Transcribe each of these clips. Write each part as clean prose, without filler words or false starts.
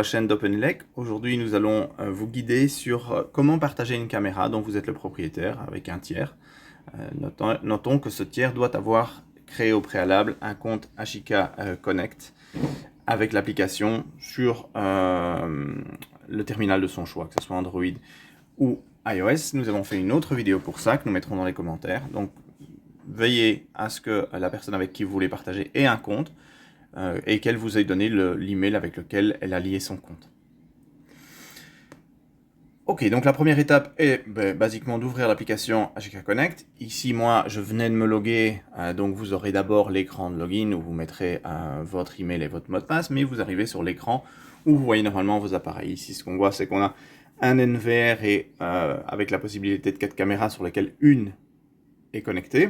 la chaîne d'OpenELEC. Aujourd'hui, nous allons vous guider sur comment partager une caméra dont vous êtes le propriétaire avec un tiers. Notons que ce tiers doit avoir créé au préalable un compte Ashika Connect avec l'application sur le terminal de son choix, que ce soit Android ou iOS. Nous avons fait une autre vidéo pour ça que nous mettrons dans les commentaires. Donc, veillez à ce que la personne avec qui vous voulez partager ait un compte et qu'elle vous ait donné l'email avec lequel elle a lié son compte. Ok, donc la première étape est basiquement d'ouvrir l'application Ashika Connect. Ici, moi, je venais de me loguer, donc vous aurez d'abord l'écran de login où vous mettrez votre email et votre mot de passe, mais vous arrivez sur l'écran où vous voyez normalement vos appareils. Ici, ce qu'on voit, c'est qu'on a un NVR et avec la possibilité de 4 caméras sur lesquelles une est connectée.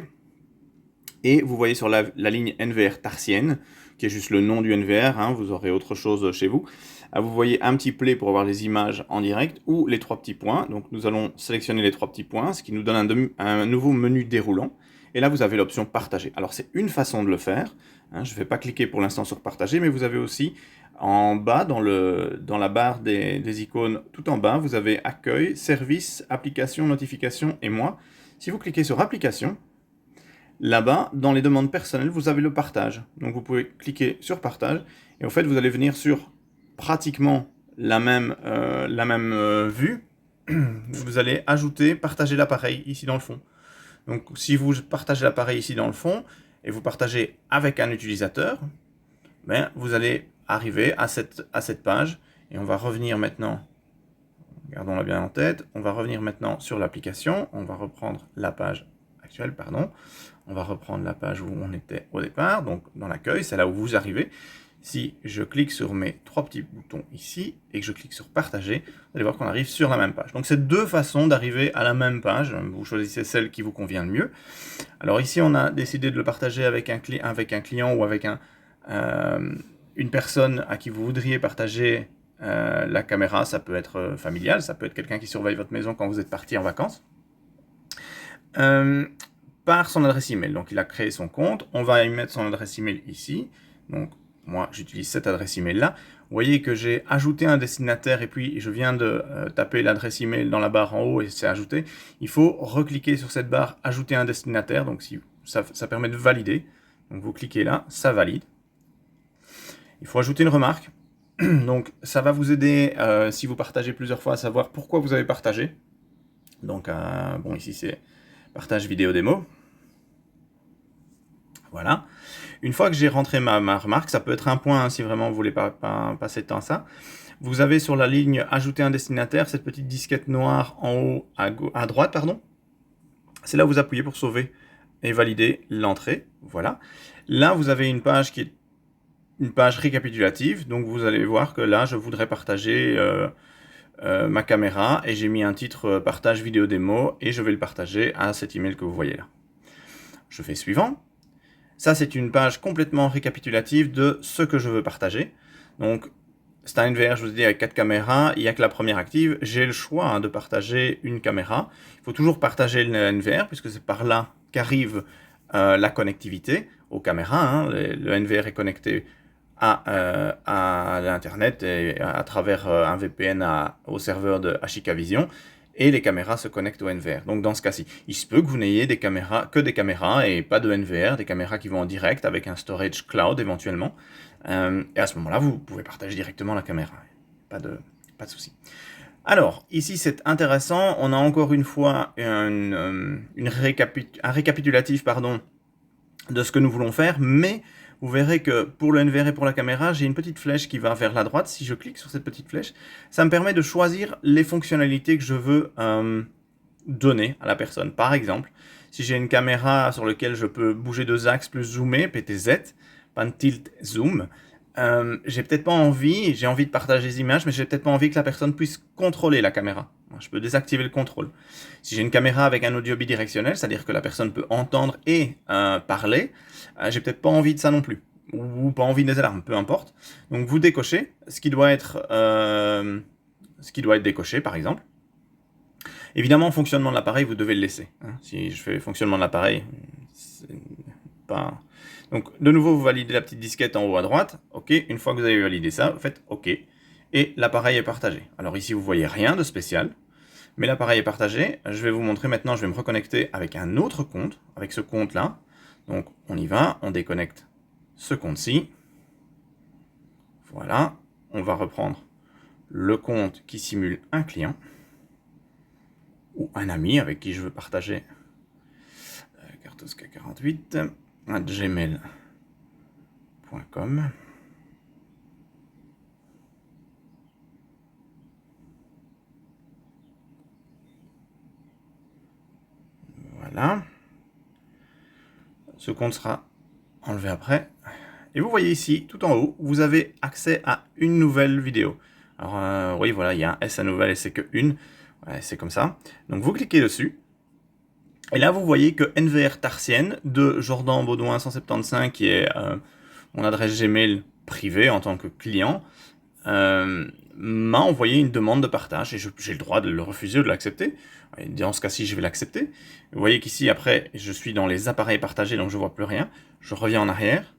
Et vous voyez sur la ligne NVR tarsienne, qui est juste le nom du NVR, hein, vous aurez autre chose chez vous. Vous voyez un petit play pour avoir les images en direct ou les 3 petits points. Donc nous allons sélectionner les 3 petits points, ce qui nous donne un nouveau menu déroulant. Et là, vous avez l'option partager. Alors c'est une façon de le faire. Hein, je ne vais pas cliquer pour l'instant sur partager, mais vous avez aussi en bas, dans la barre des icônes, tout en bas, vous avez accueil, service, application, notification et moi. Si vous cliquez sur application, là-bas, dans les demandes personnelles, vous avez le partage. Donc vous pouvez cliquer sur partage et en fait, vous allez venir sur pratiquement la même vue. Vous allez ajouter, partager l'appareil ici dans le fond. Donc si vous partagez l'appareil ici dans le fond et vous partagez avec un utilisateur, ben, vous allez arriver à cette page et on va revenir maintenant, gardons-la bien en tête, on va revenir maintenant sur l'application, on va reprendre la page actuelle, pardon. On va reprendre la page où on était au départ, donc dans l'accueil, c'est là où vous arrivez. Si je clique sur mes 3 petits boutons ici et que je clique sur partager, vous allez voir qu'on arrive sur la même page. Donc c'est 2 façons d'arriver à la même page, vous choisissez celle qui vous convient le mieux. Alors ici on a décidé de le partager avec un client ou avec une personne à qui vous voudriez partager la caméra. Ça peut être familial, ça peut être quelqu'un qui surveille votre maison quand vous êtes parti en vacances. Par son adresse email. Donc il a créé son compte, on va y mettre son adresse email ici. Donc moi j'utilise cette adresse email là. Vous voyez que j'ai ajouté un destinataire et puis je viens de taper l'adresse email dans la barre en haut et c'est ajouté. Il faut recliquer sur cette barre ajouter un destinataire, donc si ça permet de valider. Donc vous cliquez là, ça valide. Il faut ajouter une remarque. Donc ça va vous aider si vous partagez plusieurs fois à savoir pourquoi vous avez partagé. Donc bon, ici c'est partage vidéo démo. Voilà. Une fois que j'ai rentré ma remarque, ça peut être un point hein, si vraiment vous voulez pas passer de temps à ça. Vous avez sur la ligne ajouter un destinataire, cette petite disquette noire en haut à droite, pardon. C'est là où vous appuyez pour sauver et valider l'entrée. Voilà. Là, vous avez une page qui est une page récapitulative. Donc vous allez voir que là, je voudrais partager ma caméra et j'ai mis un titre partage vidéo démo et je vais le partager à cet email que vous voyez là. Je fais suivant. Ça, c'est une page complètement récapitulative de ce que je veux partager. Donc, c'est un NVR, je vous ai dit, avec 4 caméras. Il n'y a que la première active. J'ai le choix hein, de partager une caméra. Il faut toujours partager le NVR, puisque c'est par là qu'arrive la connectivité aux caméras. Hein. Le NVR est connecté à l'Internet et à travers un VPN au serveur de Ashika Vision. Et les caméras se connectent au NVR. Donc dans ce cas-ci, il se peut que vous n'ayez que des caméras et pas de NVR, des caméras qui vont en direct avec un storage cloud éventuellement. Et à ce moment-là, vous pouvez partager directement la caméra. Pas de souci. Alors, ici c'est intéressant, on a encore une fois un récapitulatif de ce que nous voulons faire, mais vous verrez que pour le NVR et pour la caméra, j'ai une petite flèche qui va vers la droite. Si je clique sur cette petite flèche, ça me permet de choisir les fonctionnalités que je veux donner à la personne. Par exemple, si j'ai une caméra sur laquelle je peux bouger 2 axes plus zoomer, PTZ, pan tilt zoom, j'ai peut-être pas envie, j'ai envie de partager les images, mais j'ai peut-être pas envie que la personne puisse contrôler la caméra. Je peux désactiver le contrôle. Si j'ai une caméra avec un audio bidirectionnel, c'est-à-dire que la personne peut entendre et parler, j'ai peut-être pas envie de ça non plus. Ou pas envie des alarmes, peu importe. Donc vous décochez ce qui doit être décoché, par exemple. Évidemment, fonctionnement de l'appareil, vous devez le laisser. Hein. Si je fais fonctionnement de l'appareil, c'est pas... Donc, de nouveau, vous validez la petite disquette en haut à droite. OK. Une fois que vous avez validé ça, vous faites OK. et l'appareil est partagé. Alors ici, vous voyez rien de spécial, mais l'appareil est partagé. Je vais vous montrer maintenant, je vais me reconnecter avec un autre compte, avec ce compte-là. Donc on y va, on déconnecte ce compte-ci. Voilà, on va reprendre le compte qui simule un client ou un ami avec qui je veux partager cartosca48 gmail.com. Voilà. Ce compte sera enlevé après. Et vous voyez ici, tout en haut, vous avez accès à une nouvelle vidéo. Alors oui, voilà, il y a un S à nouvelle et c'est que une. Ouais, c'est comme ça. Donc vous cliquez dessus. Et là, vous voyez que NVR Tarsienne de Jordan Baudouin 175, qui est mon adresse Gmail privée en tant que client, m'a envoyé une demande de partage et j'ai le droit de le refuser ou de l'accepter. Dans ce cas-ci, je vais l'accepter. Vous voyez qu'ici, après, je suis dans les appareils partagés, donc je ne vois plus rien. Je reviens en arrière.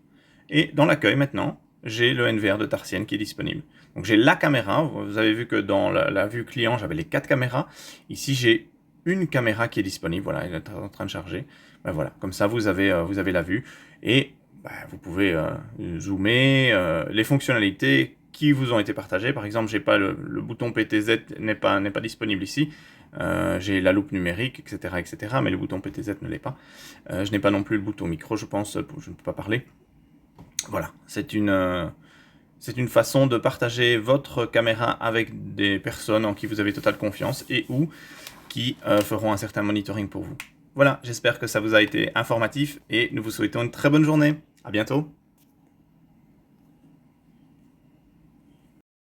Et dans l'accueil, maintenant, j'ai le NVR de Tarsienne qui est disponible. Donc j'ai la caméra. Vous avez vu que dans la vue client, j'avais les 4 caméras. Ici, j'ai une caméra qui est disponible. Voilà, elle est en train de charger. Ben voilà, comme ça, vous avez la vue. Et vous pouvez zoomer. Les fonctionnalités qui vous ont été partagées. Par exemple, j'ai pas le bouton PTZ n'est pas disponible ici. J'ai la loupe numérique, etc., etc. Mais le bouton PTZ ne l'est pas. Je n'ai pas non plus le bouton micro, je pense. Je ne peux pas parler. Voilà, c'est une façon de partager votre caméra avec des personnes en qui vous avez totale confiance et ou qui feront un certain monitoring pour vous. Voilà, j'espère que ça vous a été informatif et nous vous souhaitons une très bonne journée. À bientôt.